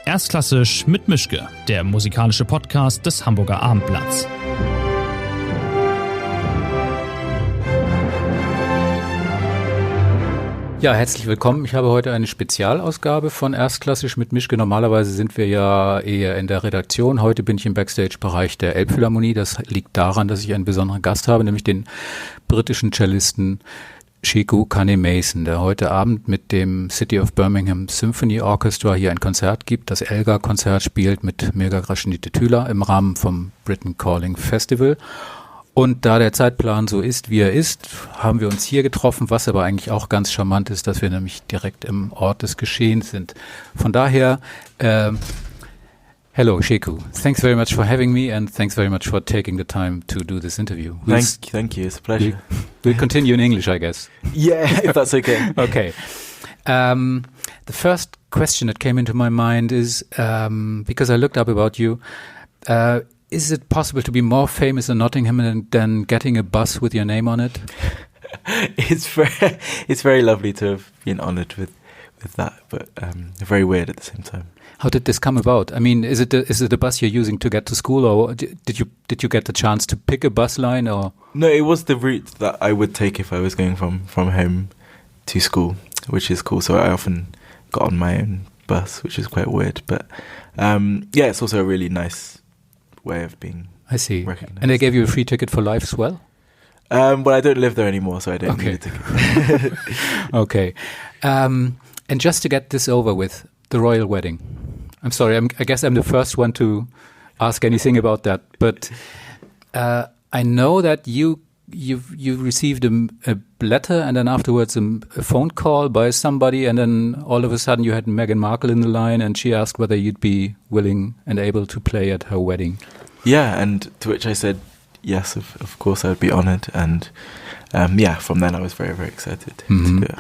Erstklassisch mit Mischke, der musikalische Podcast des Hamburger Abendblatts. Ja, herzlich willkommen. Ich habe heute eine Spezialausgabe von Erstklassisch mit Mischke. Normalerweise sind wir ja eher in der Redaktion. Heute bin ich im Backstage-Bereich der Elbphilharmonie. Das liegt daran, dass ich einen besonderen Gast habe, nämlich den britischen Cellisten Sheku Kanneh-Mason, der heute Abend mit dem City of Birmingham Symphony Orchestra hier ein Konzert gibt. Das Elgars-Konzert spielt mit Meghan im Rahmen vom Britain Calling Festival. Und da der Zeitplan so ist, wie er ist, haben wir uns hier getroffen, was aber eigentlich auch ganz charmant ist, dass wir nämlich direkt im Ort des Geschehens sind. Von daher, hello Sheku, thanks very much for having me and thanks very much for taking the time to do this interview. Thank you, it's a pleasure. We'll continue in English, I guess. Yeah, if that's okay. Okay. The first question that came into my mind is, because I looked up about you, is it possible to be more famous in Nottingham than getting a bus with your name on it? It's very lovely to have been honoured with that, but very weird at the same time. How did this come about? I mean, is it the bus you're using to get to school, or did you get the chance to pick a bus line, or? No, it was the route that I would take if I was going from home to school, which is cool. So I often got on my own bus, which is quite weird, but yeah, it's also a really nice way of being recognized. And they gave you a free ticket for life as well? Well, I don't live there anymore, so I don't need a ticket. Okay. And just to get this over with, the royal wedding. I'm sorry, I guess I'm the first one to ask anything about that, but I know that you received a letter and then afterwards a phone call by somebody, and then all of a sudden you had Meghan Markle in the line and she asked whether you'd be willing and able to play at her wedding. Yeah, and to which I said yes, of course I would be honoured, and yeah, from then I was very, very excited to do it.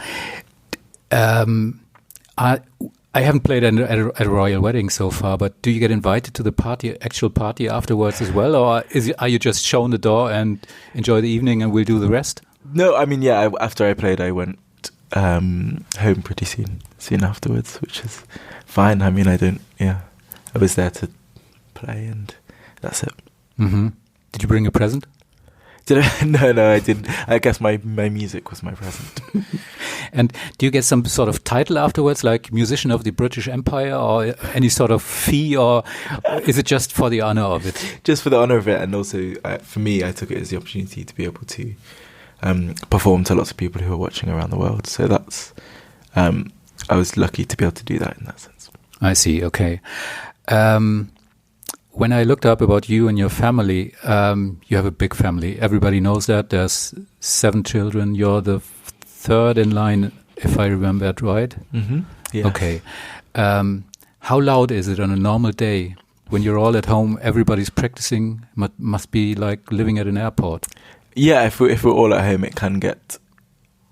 I haven't played at a royal wedding so far, but do you get invited to the actual party afterwards as well, or are you just shown the door and enjoy the evening and we'll do the rest? No, I mean, yeah, after I played, I went home pretty soon afterwards, which is fine. I mean, I was there to play and that's it. Mm-hmm. Did you bring a present? Did I? No, I didn't. I guess my music was my present. And do you get some sort of title afterwards, like Musician of the British Empire, or any sort of fee, or is it just for the honor of it? Just for the honor of it, and also for me, I took it as the opportunity to be able to perform to lots of people who are watching around the world. So that's, I was lucky to be able to do that in that sense. I see, okay. When I looked up about you and your family, you have a big family. Everybody knows that. There's 7 children. You're the third in line, if I remember it right. Mm-hmm. Yes. Okay. How loud is it on a normal day when you're all at home? Everybody's practicing. Must be like living at an airport. Yeah, if we're all at home, it can get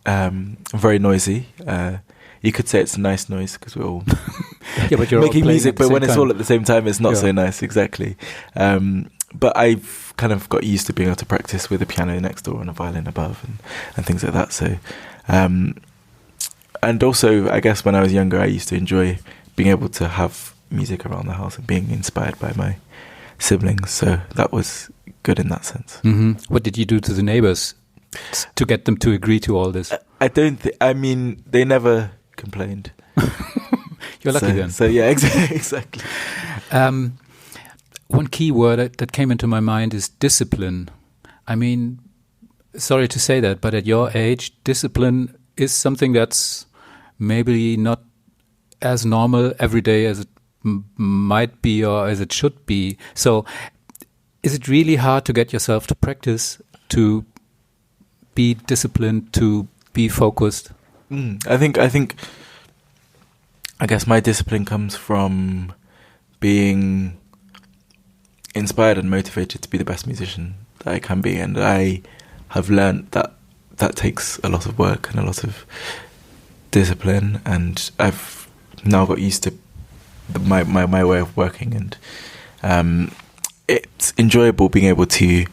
very noisy. You could say it's a nice noise because we're all but you're making all music, but when it's time. all at the same time, it's not so nice, exactly. But I've kind of got used to being able to practice with a piano next door and a violin above and things like that. So, and also, I guess when I was younger, I used to enjoy being able to have music around the house and being inspired by my siblings. So that was good in that sense. Mm-hmm. What did you do to the neighbors to get them to agree to all this? I mean, they never complained. You're lucky then. So yeah, exactly. One key word that came into my mind is discipline. I mean, sorry to say that, but at your age, discipline is something that's maybe not as normal every day as it might be or as it should be. So is it really hard to get yourself to practice, to be disciplined, to be focused? I guess my discipline comes from being inspired and motivated to be the best musician that I can be, and I have learned that takes a lot of work and a lot of discipline, and I've now got used to my way of working, and it's enjoyable being able to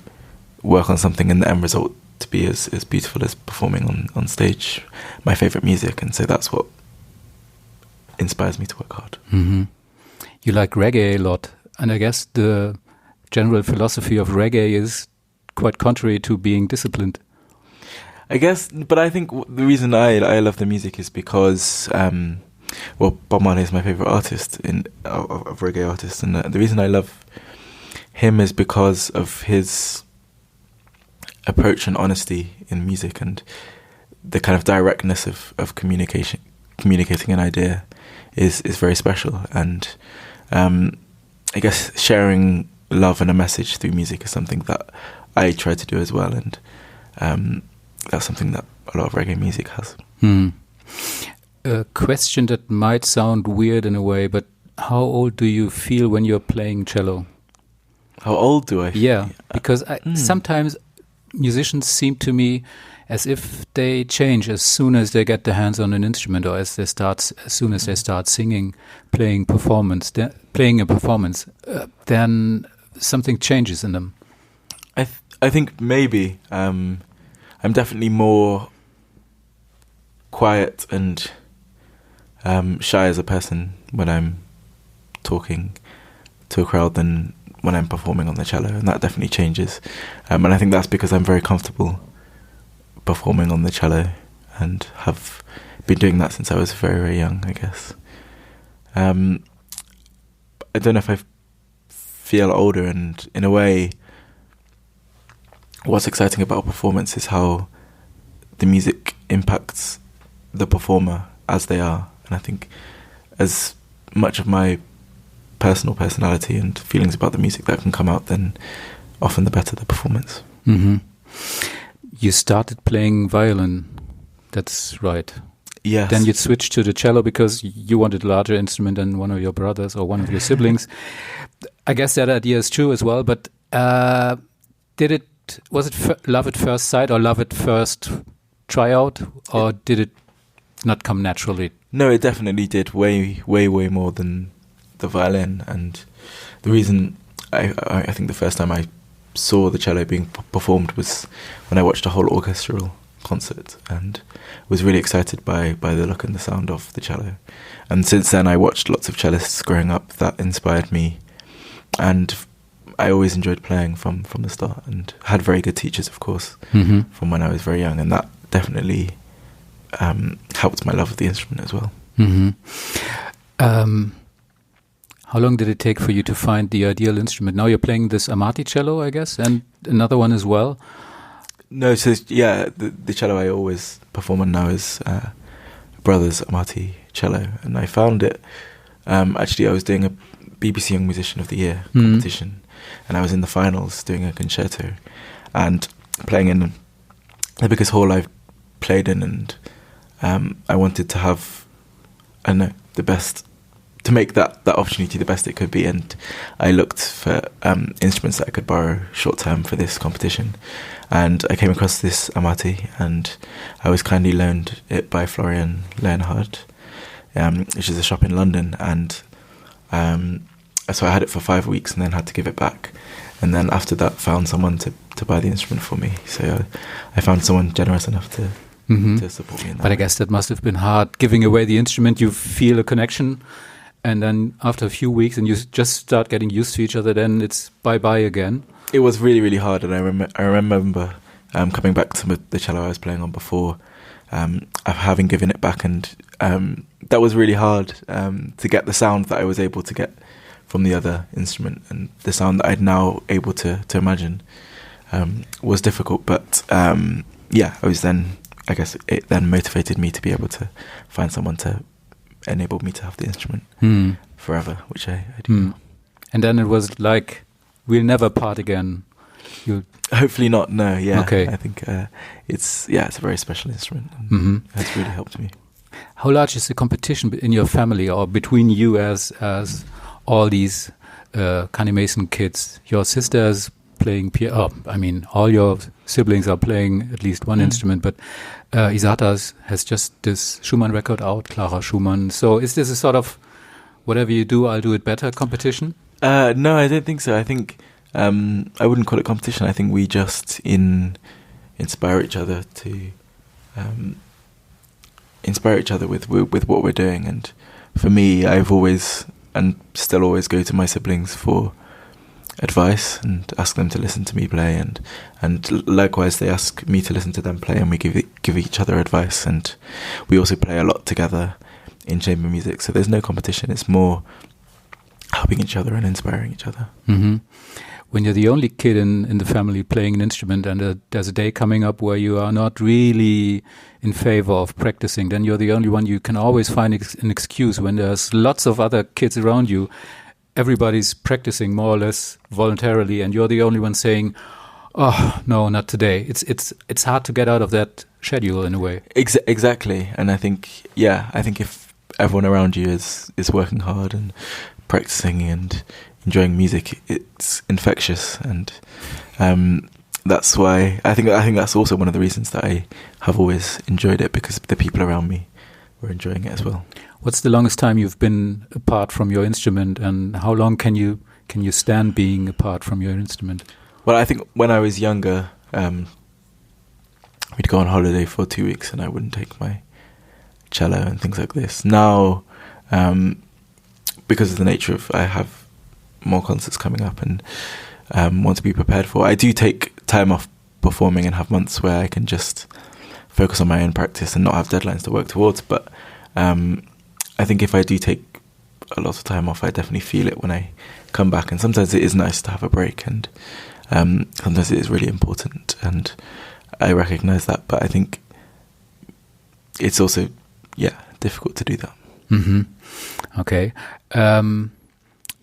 work on something and the end result to be as beautiful as performing on stage my favourite music, and so that's what inspires me to work hard. Mm-hmm. You like reggae a lot, and I guess the general philosophy of reggae is quite contrary to being disciplined. I guess, but I think the reason I love the music is because, Bob Marley is my favorite artist of reggae artists, and the reason I love him is because of his approach and honesty in music, and the kind of directness of communicating an idea is very special. And I guess sharing love and a message through music is something that I try to do as well, and that's something that a lot of reggae music has. A question that might sound weird in a way, but how old do you feel when you're playing cello? How old do I feel? Yeah, because sometimes musicians seem to me as if they change as soon as they get their hands on an instrument, or as soon as they start singing, playing a performance, then something changes in them. I think maybe I'm definitely more quiet and shy as a person when I'm talking to a crowd than when I'm performing on the cello, and that definitely changes. And I think that's because I'm very comfortable performing on the cello and have been doing that since I was very, very young, I guess. I don't know if I feel older, and in a way, what's exciting about a performance is how the music impacts the performer as they are. And I think as much of my personal personality and feelings about the music that can come out, then often the better the performance. Mm-hmm. You started playing violin, that's right. Yes. Then you switched to the cello because you wanted a larger instrument than one of your brothers or one of your siblings. I guess that idea is true as well, but was it love at first sight or love at first tryout, or did it not come naturally? No, it definitely did, way, way, way more than the violin. And the reason I think the first time I saw the cello being performed was when I watched a whole orchestral concert and was really excited by the look and the sound of the cello. And since then I watched lots of cellists growing up that inspired me, and I always enjoyed playing from the start, and had very good teachers, of course, from when I was very young, and that definitely helped my love of the instrument as well. How long did it take for you to find the ideal instrument? Now you're playing this Amati cello, I guess, and another one as well. No, so yeah, the cello I always perform on now is brother's Amati cello, and I found it. Actually, I was doing a BBC Young Musician of the Year competition, and I was in the finals doing a concerto and playing in the biggest hall I've played in, and I wanted to have, the best, to make that opportunity the best it could be, and I looked for instruments that I could borrow short term for this competition, and I came across this Amati, and I was kindly loaned it by Florian Leonhard, which is a shop in London, and so I had it for 5 weeks and then had to give it back, and then after that found someone to buy the instrument for me. So I found someone generous enough to support me in that. But I guess that must have been hard, giving away the instrument. You feel a connection, and then after a few weeks and you just start getting used to each other, then it's bye-bye again. It was really, really hard, and I remember coming back to the cello I was playing on before, having given it back, and that was really hard to get the sound that I was able to get from the other instrument, and the sound that I'd now able to imagine was difficult, but I guess it then motivated me to be able to find someone to enable me to have the instrument forever, which I do. And then it was like, we'll never part again. Hopefully not, no, yeah. Okay. I think it's a very special instrument, and it's really helped me. How large is the competition in your family, or between you as all these Kanneh-Mason kids? Your sister is playing piano. All your siblings are playing at least one instrument, but Isata has just this Schumann record out, Clara Schumann. So is this a sort of whatever you do, I'll do it better competition? No, I don't think so. I think I wouldn't call it competition. I think we just inspire each other to inspire each other with what we're doing. And for me, I've always and still always go to my siblings for advice and ask them to listen to me play, and likewise they ask me to listen to them play, and we give each other advice, and we also play a lot together in chamber music. So there's no competition. It's more helping each other and inspiring each other. Mm-hmm. When you're the only kid in the family playing an instrument, and there's a day coming up where you are not really in favor of practicing, then you're the only one. You can always find an excuse when there's lots of other kids around you. Everybody's practicing more or less voluntarily, and you're the only one saying, "Oh no, not today." It's hard to get out of that schedule in a way. Exactly, and I think if everyone around you is working hard and practicing and enjoying music, it's infectious, and that's why I think that's also one of the reasons that I have always enjoyed it, because the people around me were enjoying it as well. What's the longest time you've been apart from your instrument, and how long can you stand being apart from your instrument? Well, I think when I was younger, we'd go on holiday for 2 weeks and I wouldn't take my cello and things like this. Now, because of the nature of, I have more concerts coming up and want to be prepared for, I do take time off performing and have months where I can just focus on my own practice and not have deadlines to work towards. But I think if I do take a lot of time off, I definitely feel it when I come back. And sometimes it is nice to have a break, and sometimes it is really important, and I recognise that. But I think it's also, difficult to do that. Mm-hmm. Okay.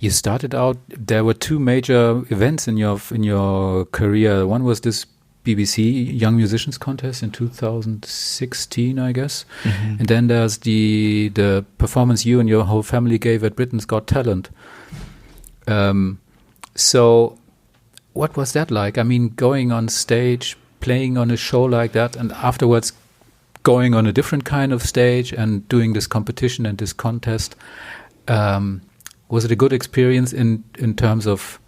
You started out, there were two major events in your career. One was this BBC Young Musicians Contest in 2016, I guess. Mm-hmm. And then there's the performance you and your whole family gave at Britain's Got Talent. So what was that like? I mean, going on stage, playing on a show like that, and afterwards going on a different kind of stage and doing this competition and this contest. Was it a good experience in terms of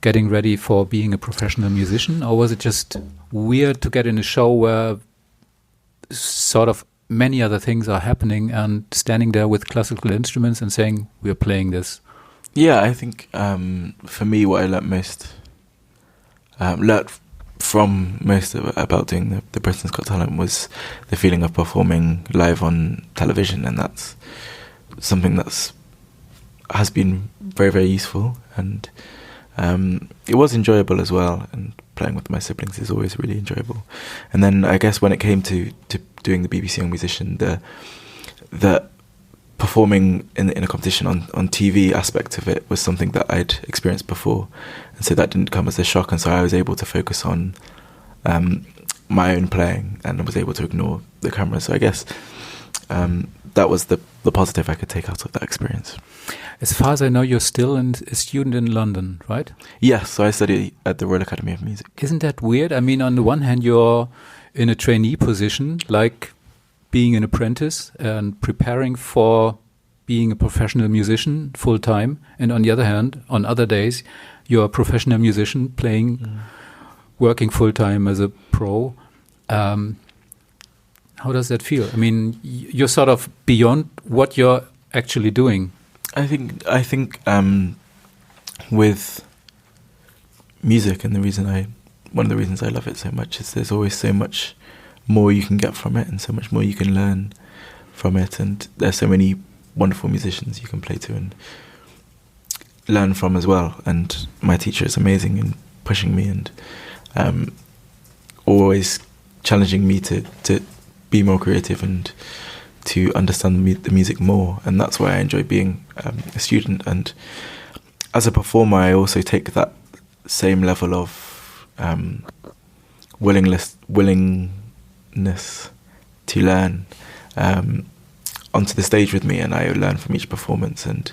getting ready for being a professional musician, or was it just weird to get in a show where sort of many other things are happening and standing there with classical instruments and saying, we're playing this? Yeah, I think for me, what I learnt from most about doing the Britain's Got Talent was the feeling of performing live on television, and that's something has been very, very useful, and it was enjoyable as well, and playing with my siblings is always really enjoyable. And then I guess when it came to doing the BBC Young Musician, the performing in a competition on TV aspect of it was something that I'd experienced before, and so that didn't come as a shock, and so I was able to focus on my own playing, and I was able to ignore the camera. So I guess that was the positive I could take out of that experience. As far as I know, you're still a student in London, right? Yes, so I study at the Royal Academy of Music. Isn't that weird? I mean, on the one hand, you're in a trainee position, like being an apprentice and preparing for being a professional musician full-time. And on the other hand, on other days, you're a professional musician playing, working full-time as a pro. How does that feel? I mean, you're sort of beyond what you're actually doing. I think with music, and one of the reasons I love it so much is there's always so much more you can get from it, and so much more you can learn from it, and there's so many wonderful musicians you can play to and learn from as well. And my teacher is amazing in pushing me and always challenging me to be more creative and to understand the music more, and that's why I enjoy being a student. And as a performer, I also take that same level of willingness to learn onto the stage with me, and I learn from each performance. And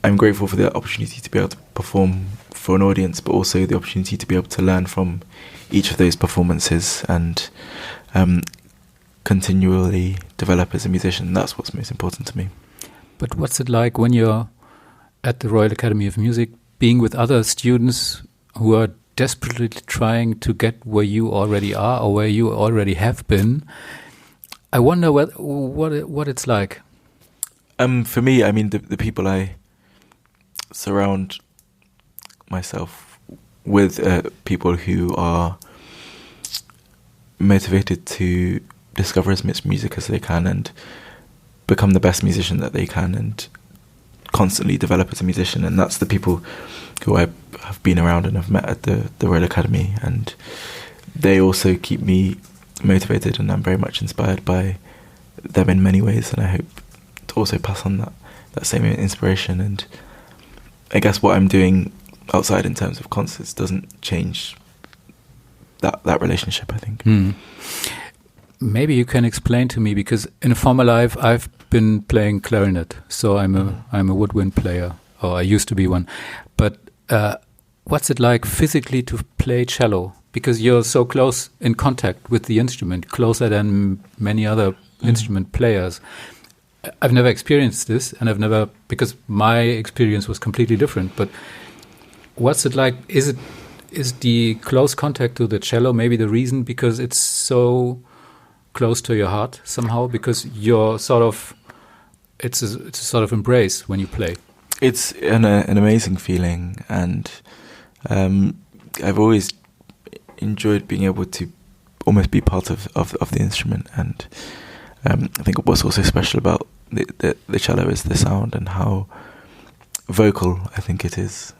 I'm grateful for the opportunity to be able to perform for an audience, but also the opportunity to be able to learn from each of those performances and continually develop as a musician. That's what's most important to me. But what's it like when you're at the Royal Academy of Music, being with other students who are desperately trying to get where you already are or where you already have been? I wonder what it's like. For me, I mean, the people I surround myself with people who are motivated to discover as much music as they can and become the best musician that they can and constantly develop as a musician. And that's the people who I have been around and have met at the Royal Academy, and they also keep me motivated, and I'm very much inspired by them in many ways, and I hope to also pass on that same inspiration. And I guess what I'm doing outside in terms of concerts doesn't change that relationship, I think. Maybe you can explain to me, because in a former life I've been playing clarinet, so I'm a woodwind player, or I used to be one. But what's it like physically to play cello? Because you're so close in contact with the instrument, closer than many other instrument players. I've never experienced this, and because my experience was completely different. But what's it like? Is the close contact to the cello maybe the reason, because it's so close to your heart somehow, because you're sort of, it's a sort of embrace when you play? It's an amazing feeling, and I've always enjoyed being able to almost be part of the instrument. And I think what's also special about the cello is the sound and how vocal I think it is.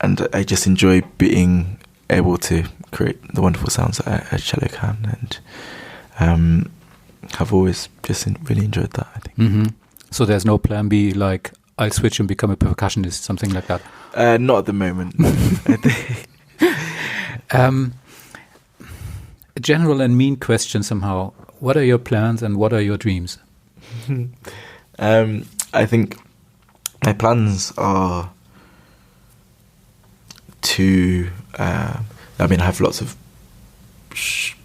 And I just enjoy being able to create the wonderful sounds that a cello can, and have always just really enjoyed that, I think. So there's no plan B, like I'll switch and become a percussionist, something like that? Not at the moment. I think. A general and mean question somehow. What are your plans and what are your dreams? I think my plans are to, I have lots of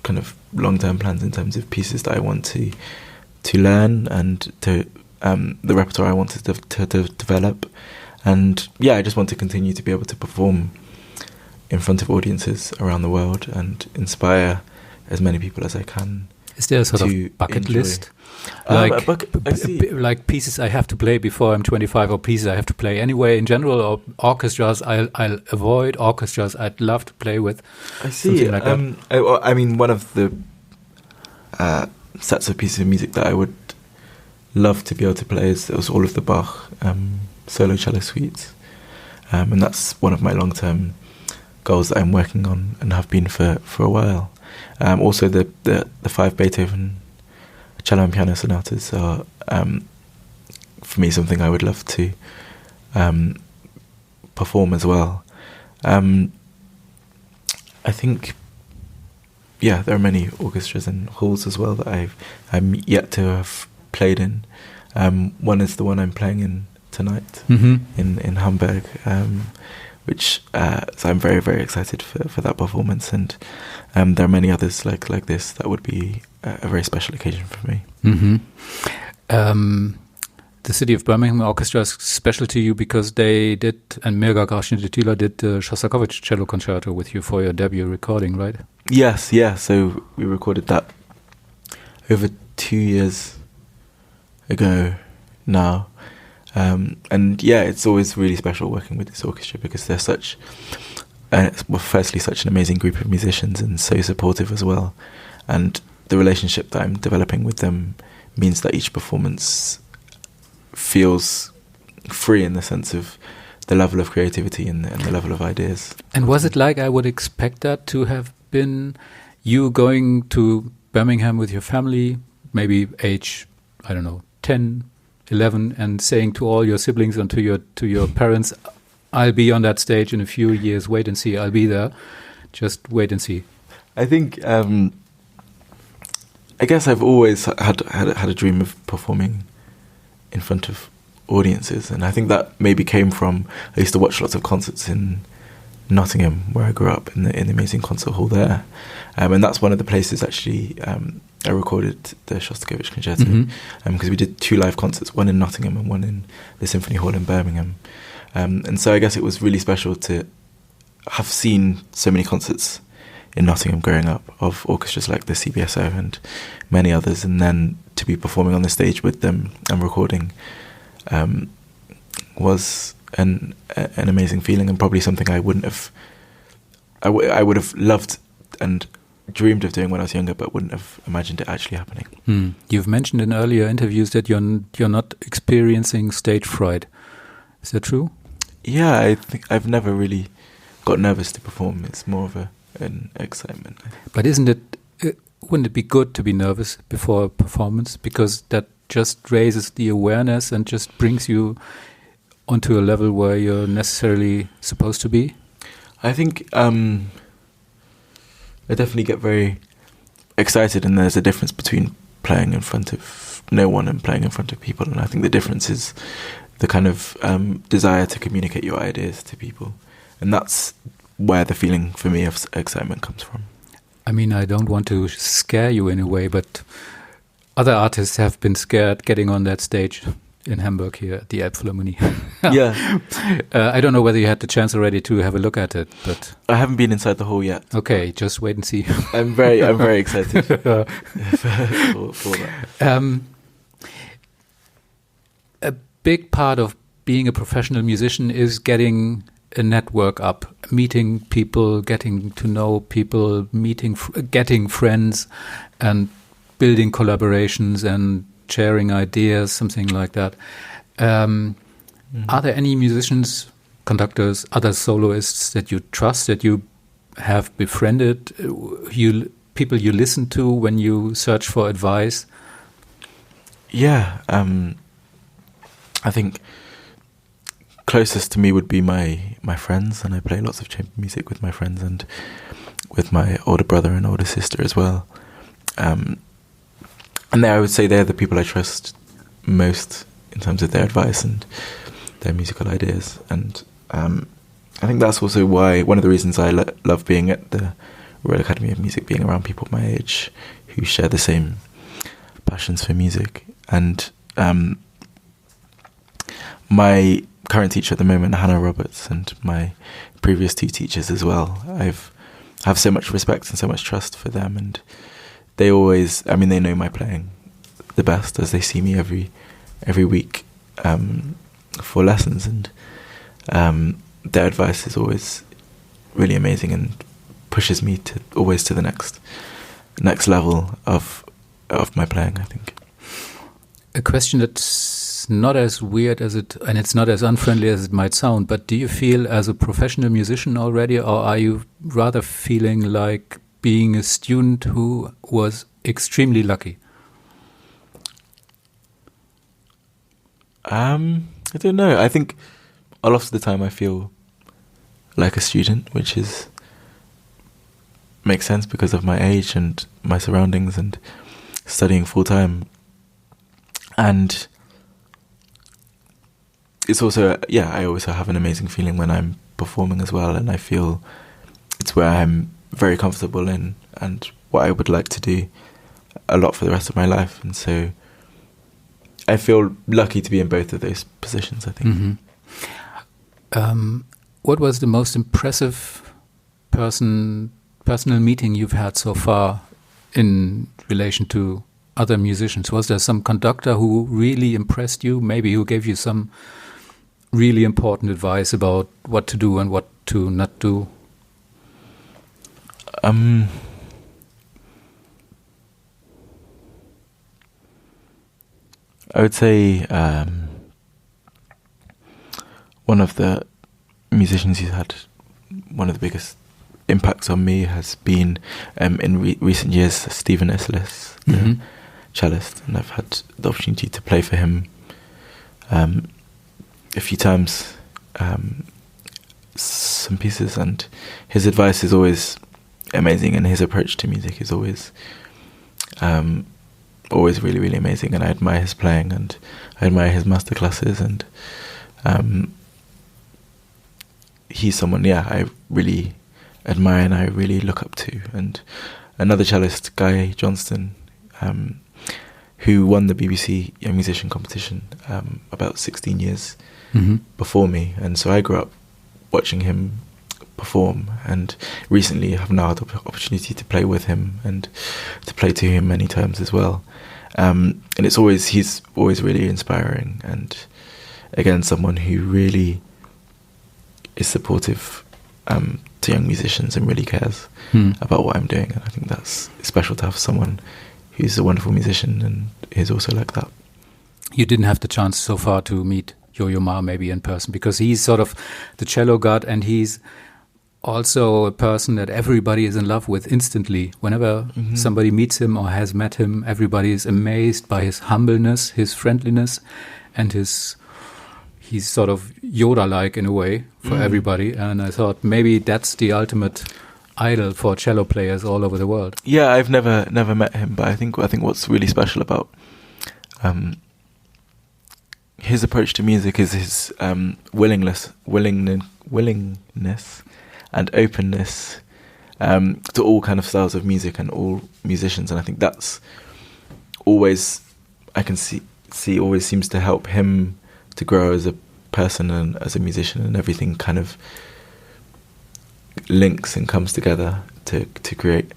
kind of long-term plans in terms of pieces that I want to learn, and to the repertoire I want to develop. And yeah, I just want to continue to be able to perform in front of audiences around the world and inspire as many people as I can. Is there a sort of bucket list? Like pieces I have to play before I'm 25, or pieces I have to play anyway in general, or orchestras I'll avoid, orchestras I'd love to play with? I see. Like that. I mean, one of the sets of pieces of music that I would love to be able to play is all of the Bach solo cello suites. And that's one of my long-term goals that I'm working on and have been for a while. Also, the 5 Beethoven cello and piano sonatas are, for me, something I would love to perform as well. I think, yeah, there are many orchestras and halls as well that I'm yet to have played in. One is the one I'm playing in tonight in Hamburg, which so I'm very, very excited for that performance, and there are many others like this that would be a very special occasion for me. The City of Birmingham Orchestra is special to you because they did, and Mirga Gražinytė did the Shostakovich cello concerto with you for your debut recording, right? Yes, yeah. So we recorded that over 2 years ago now. And yeah, it's always really special working with this orchestra because they're such, firstly, such an amazing group of musicians and so supportive as well. And the relationship that I'm developing with them means that each performance feels free in the sense of the level of creativity and the level of ideas. And was it like I would expect that to have been you going to Birmingham with your family, maybe age, I don't know, 10, 11, and saying to all your siblings and to your parents, I'll be on that stage in a few years, wait and see, I'll be there, just wait and see? I think, I guess I've always had a dream of performing in front of audiences, and I think that maybe came from, I used to watch lots of concerts in Nottingham, where I grew up, in the amazing concert hall there, and that's one of the places actually I recorded the Shostakovich concerto, because we did 2 live concerts, one in Nottingham and one in the Symphony Hall in Birmingham, and so I guess it was really special to have seen so many concerts in Nottingham growing up of orchestras like the CBSO and many others, and then to be performing on the stage with them and recording was an amazing feeling, and probably something I would have loved and dreamed of doing when I was younger, but wouldn't have imagined it actually happening. You've mentioned in earlier interviews that you're not experiencing stage fright. Is that true? Yeah, I think I've never really got nervous to perform. It's more of an excitement. But wouldn't it be good to be nervous before a performance, because that just raises the awareness and just brings you onto a level where you're necessarily supposed to be? I think I definitely get very excited, and there's a difference between playing in front of no one and playing in front of people, and I think the difference is the kind of desire to communicate your ideas to people, and that's where the feeling for me of excitement comes from. I mean, I don't want to scare you in a way, but other artists have been scared getting on that stage in Hamburg here at the Elbphilharmonie. Yeah. I don't know whether you had the chance already to have a look at it, but I haven't been inside the hall yet. Okay, just wait and see. I'm very excited for that. A big part of being a professional musician is getting a network up, meeting people, getting to know people, getting friends, and building collaborations and sharing ideas, something like that. Are there any musicians, conductors, other soloists that you trust, that you have befriended, people you listen to when you search for advice? Yeah, I think closest to me would be my friends, and I play lots of chamber music with my friends and with my older brother and older sister as well. And I would say they're the people I trust most in terms of their advice and their musical ideas. And I think that's also one of the reasons I love being at the Royal Academy of Music, being around people my age who share the same passions for music. And my current teacher at the moment, Hannah Roberts, and my previous two teachers as well, I have so much respect and so much trust for them, and they always, they know my playing the best, as they see me every week for lessons, and their advice is always really amazing and pushes me always to the next level of my playing, I think. A question that's not as weird as and it's not as unfriendly as it might sound, but do you feel as a professional musician already, or are you rather feeling like being a student who was extremely lucky? I don't know. I think a lot of the time I feel like a student, which makes sense because of my age and my surroundings and studying full time. And it's also, I also have an amazing feeling when I'm performing as well, and I feel it's where I'm very comfortable in and what I would like to do a lot for the rest of my life. And so I feel lucky to be in both of those positions, I think. Mm-hmm. What was the most impressive personal meeting you've had so far in relation to other musicians? Was there some conductor who really impressed you, maybe who gave you some really important advice about what to do and what to not do? I would say one of the musicians who's had one of the biggest impacts on me has been in recent years Stephen Isles, the cellist, and I've had the opportunity to play for him a few times, some pieces, and his advice is always amazing, and his approach to music is always really, really amazing, and I admire his playing and I admire his masterclasses, and he's someone I really admire and I really look up to. And another cellist, Guy Johnston, who won the BBC Young Musician competition about 16 years before me, and so I grew up watching him perform, and recently have now had the opportunity to play with him and to play to him many times as well. And he's always really inspiring and again, someone who really is supportive to young musicians and really cares about what I'm doing. And I think that's special to have someone who's a wonderful musician and is also like that. You didn't have the chance so far to meet Yo-Yo Ma maybe in person, because he's sort of the cello god, and he's also a person that everybody is in love with instantly. Whenever somebody meets him or has met him, everybody is amazed by his humbleness, his friendliness, and he's sort of Yoda-like in a way for everybody. And I thought maybe that's the ultimate idol for cello players all over the world. Yeah, I've never met him, but I think what's really special about his approach to music is his willingness and openness to all kind of styles of music and all musicians. And I think that's always, I can see always seems to help him to grow as a person and as a musician, and everything kind of links and comes together to create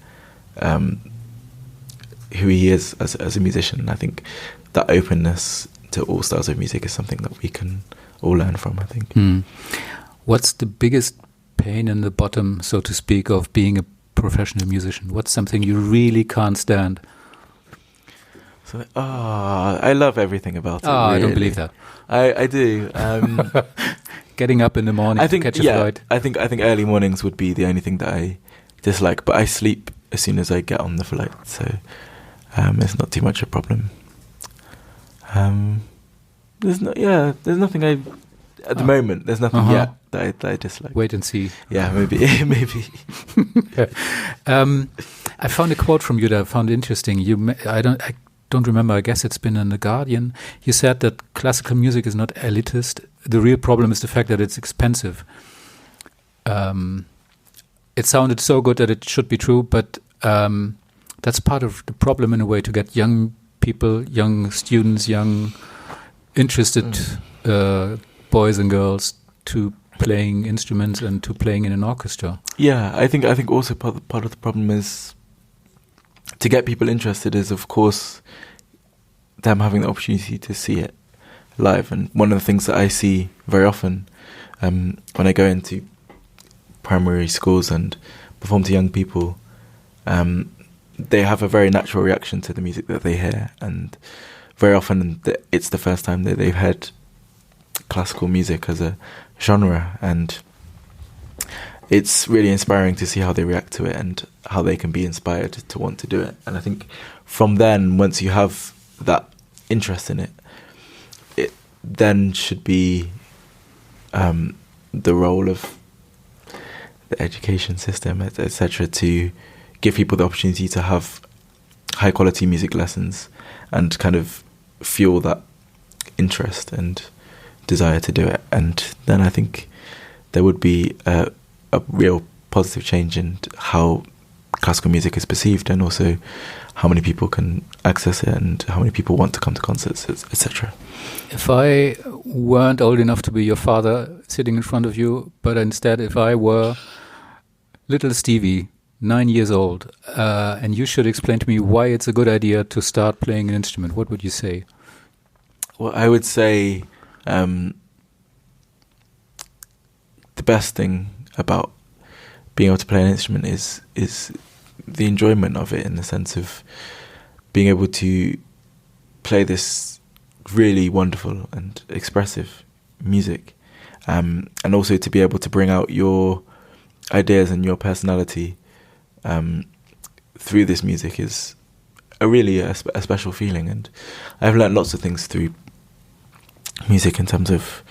who he is as a musician. And I think that openness to all styles of music is something that we can all learn from, I think. What's the biggest pain in the bottom, so to speak, of being a professional musician? What's something you really can't stand? So, I love everything about it. Really. I don't believe that. I do. Getting up in the morning to catch a flight. I think early mornings would be the only thing that I dislike, but I sleep as soon as I get on the flight, so it's not too much a problem. There's nothing at the moment. There's nothing yet that I dislike. Wait and see. Yeah, maybe. I found a quote from you that I found interesting. I don't remember. I guess it's been in The Guardian. You said that classical music is not elitist. The real problem is the fact that it's expensive. It sounded so good that it should be true, but that's part of the problem in a way, to get young people, young students, young interested boys and girls to playing instruments and to playing in an orchestra. Yeah, I think also part of the problem is to get people interested is, of course, them having the opportunity to see it live. And one of the things that I see very often when I go into primary schools and perform to young people, they have a very natural reaction to the music that they hear, and very often it's the first time that they've heard classical music as a genre, and it's really inspiring to see how they react to it and how they can be inspired to want to do it. And I think from then, once you have that interest in it, it then should be the role of the education system, etc., to give people the opportunity to have high quality music lessons and kind of fuel that interest and desire to do it. And then I think there would be a real positive change in how classical music is perceived, and also how many people can access it and how many people want to come to concerts, etc. If I weren't old enough to be your father sitting in front of you, but instead if I were little Stevie, 9 years old, and you should explain to me why it's a good idea to start playing an instrument, what would you say? Well, I would say the best thing about being able to play an instrument is the enjoyment of it, in the sense of being able to play this really wonderful and expressive music, and also to be able to bring out your ideas and your personality through this music is a special feeling. And I've learned lots of things through music in terms of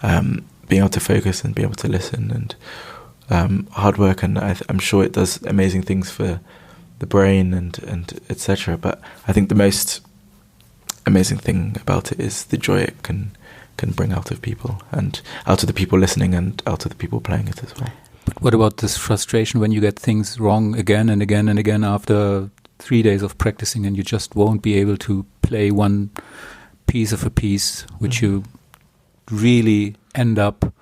being able to focus and be able to listen, and hard work, and I'm sure it does amazing things for the brain and etc. But I think the most amazing thing about it is the joy it can bring out of people, and out of the people listening, and out of the people playing it as well. But what about this frustration when you get things wrong again and again and again after 3 days of practicing, and you just won't be able to play one piece of a piece, which you really end up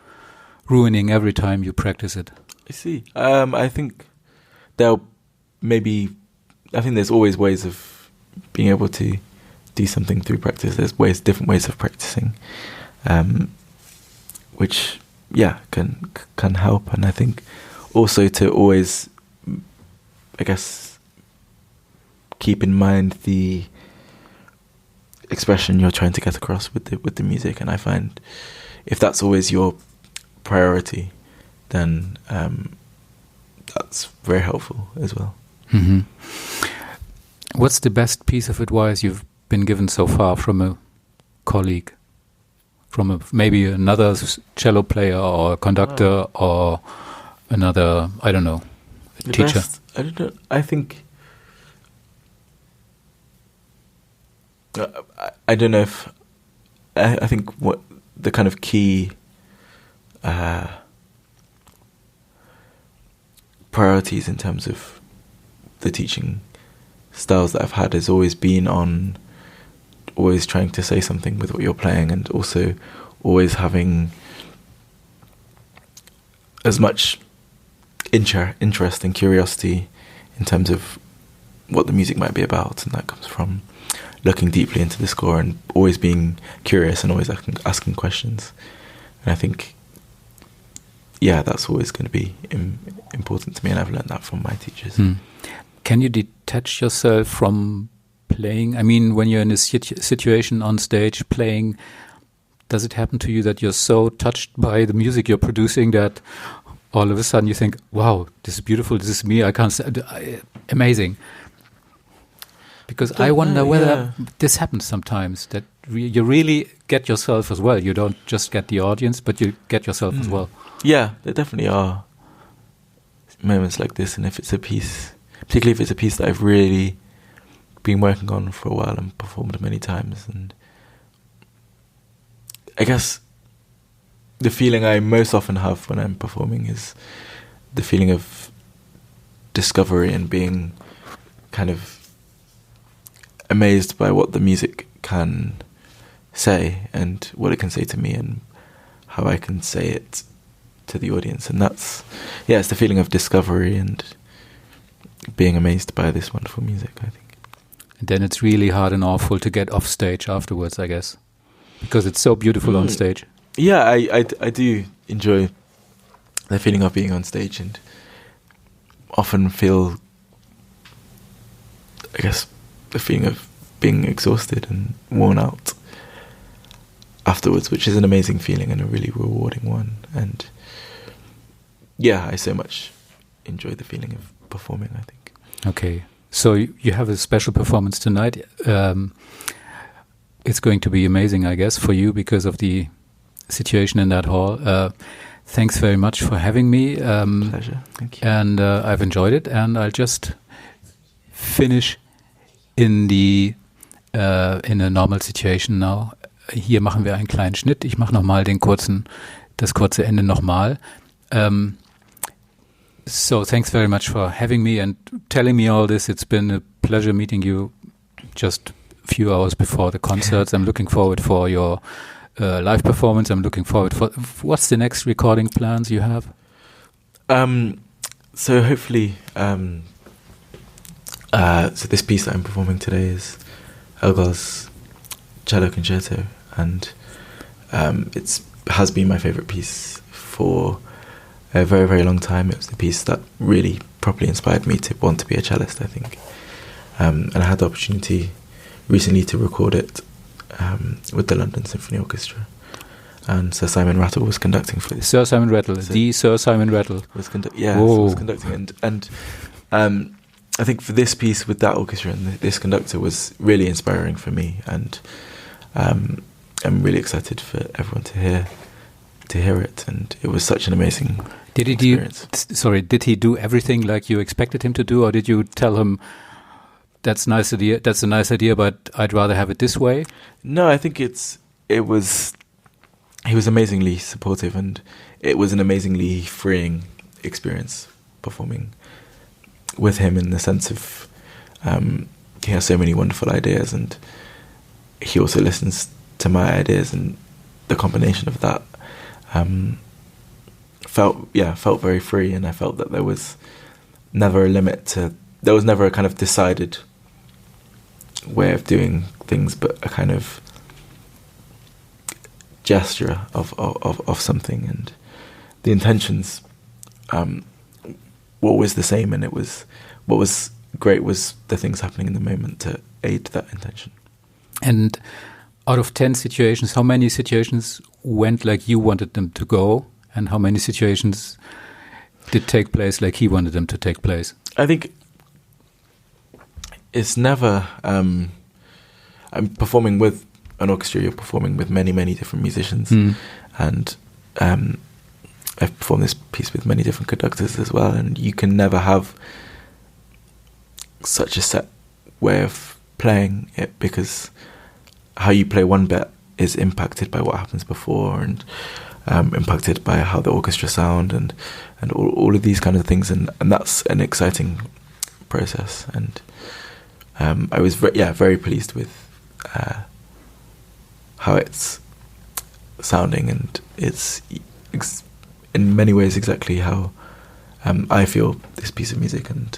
ruining every time you practice it? I see. I think there's always ways of being able to do something through practice. There's different ways of practicing. which can help. And I think also to always, I guess, keep in mind the expression you're trying to get across with the music. And I find if that's always your priority, then that's very helpful as well. Mm-hmm. What's the best piece of advice you've been given so far from a colleague, from maybe another cello player or a conductor or another, I don't know, teacher? I don't know. I think I don't know if I think what the kind of key priorities in terms of the teaching styles that I've had has always been on always trying to say something with what you're playing, and also always having as much interest and curiosity in terms of what the music might be about, and that comes from looking deeply into the score and always being curious and always asking questions. And I think, that's always going to be important to me, and I've learned that from my teachers. Can you detach yourself from playing? I mean, when you're in a situation on stage playing, does it happen to you that you're so touched by the music you're producing that all of a sudden you think, wow, this is beautiful, this is me, I can't say, amazing? Because I wonder whether this happens sometimes, that you really get yourself as well. You don't just get the audience, but you get yourself as well. Yeah, there definitely are moments like this, and if it's a piece, particularly if it's a piece that I've really been working on for a while and performed many times, and I guess the feeling I most often have when I'm performing is the feeling of discovery and being kind of amazed by what the music can say and what it can say to me and how I can say it to the audience. And that's, it's the feeling of discovery and being amazed by this wonderful music, I think. And then it's really hard and awful to get off stage afterwards, I guess, because it's so beautiful on stage. Yeah, I do enjoy the feeling of being on stage, and often feel, I guess, the feeling of being exhausted and worn out afterwards, which is an amazing feeling and a really rewarding one. And I so much enjoy the feeling of performing, I think. Okay, so you have a special performance tonight. It's going to be amazing, I guess, for you because of the situation in that hall. Thanks very much for having me. Pleasure, thank you. And I've enjoyed it, and I'll just finish in a normal situation now. Hier machen wir einen kleinen Schnitt. Ich mache nochmal das kurze Ende nochmal. So thanks very much for having me and telling me all this. It's been a pleasure meeting you just a few hours before the concerts. I'm looking forward for your live performance. I'm looking forward for what's the next recording plans you have? So hopefully, so this piece that I'm performing today is Elgars Cellokonzert, and it has been my favourite piece for a very, very long time. It was the piece that really properly inspired me to want to be a cellist, I think. And I had the opportunity recently to record it with the London Symphony Orchestra. And Sir Simon Rattle was conducting for this. Sir Simon Rattle, Sir Simon Rattle. Was was conducting. And I think for this piece with that orchestra and this conductor was really inspiring for me. And I'm really excited for everyone to hear it. And it was such an amazing experience. Did he do everything like you expected him to do, or did you tell him that's a nice idea, but I'd rather have it this way? No, I think he was amazingly supportive, and it was an amazingly freeing experience performing with him, in the sense of he has so many wonderful ideas, and he also listens to my ideas, and the combination of that felt very free, and I felt that there was never a limit there was never a kind of decided way of doing things, but a kind of gesture of something, and the intentions were always the same, and what was great was the things happening in the moment to aid that intention. And out of 10 situations, how many situations went like you wanted them to go, and how many situations did take place like he wanted them to take place? I think it's never I'm performing with an orchestra, you're performing with many, many different musicians, and I've performed this piece with many different conductors as well, and you can never have such a set way of playing it, because how you play one bit is impacted by what happens before, and impacted by how the orchestra sound, and all of these kind of things, and that's an exciting process. And I was very pleased with how it's sounding, and it's in many ways exactly how I feel this piece of music, and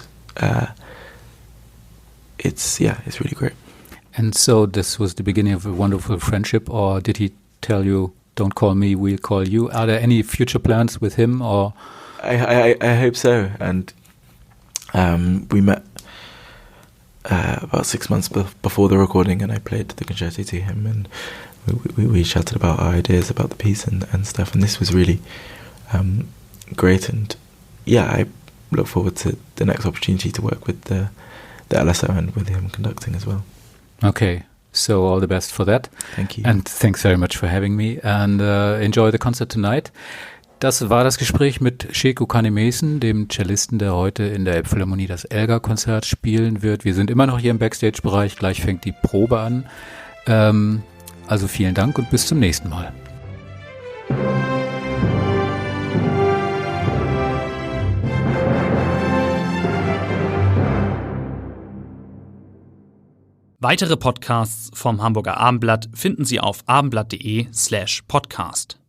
it's really great. And so this was the beginning of a wonderful friendship, or did he tell you, don't call me, we'll call you? Are there any future plans with him? Or I hope so. And we met about 6 months before the recording, and I played the concerto to him, and we chatted about our ideas about the piece and stuff, and this was really great. And I look forward to the next opportunity to work with the LSO and with him conducting as well. Okay, so all the best for that. Thank you. And thanks very much for having me, and enjoy the concert tonight. Das war das Gespräch mit Sheku Kanneh-Mason, dem Cellisten, der heute in der Elbphilharmonie das Elgars-Konzert spielen wird. Wir sind immer noch hier im Backstage-Bereich, gleich fängt die Probe an. Also vielen Dank und bis zum nächsten Mal. Weitere Podcasts vom Hamburger Abendblatt finden Sie auf abendblatt.de/podcast.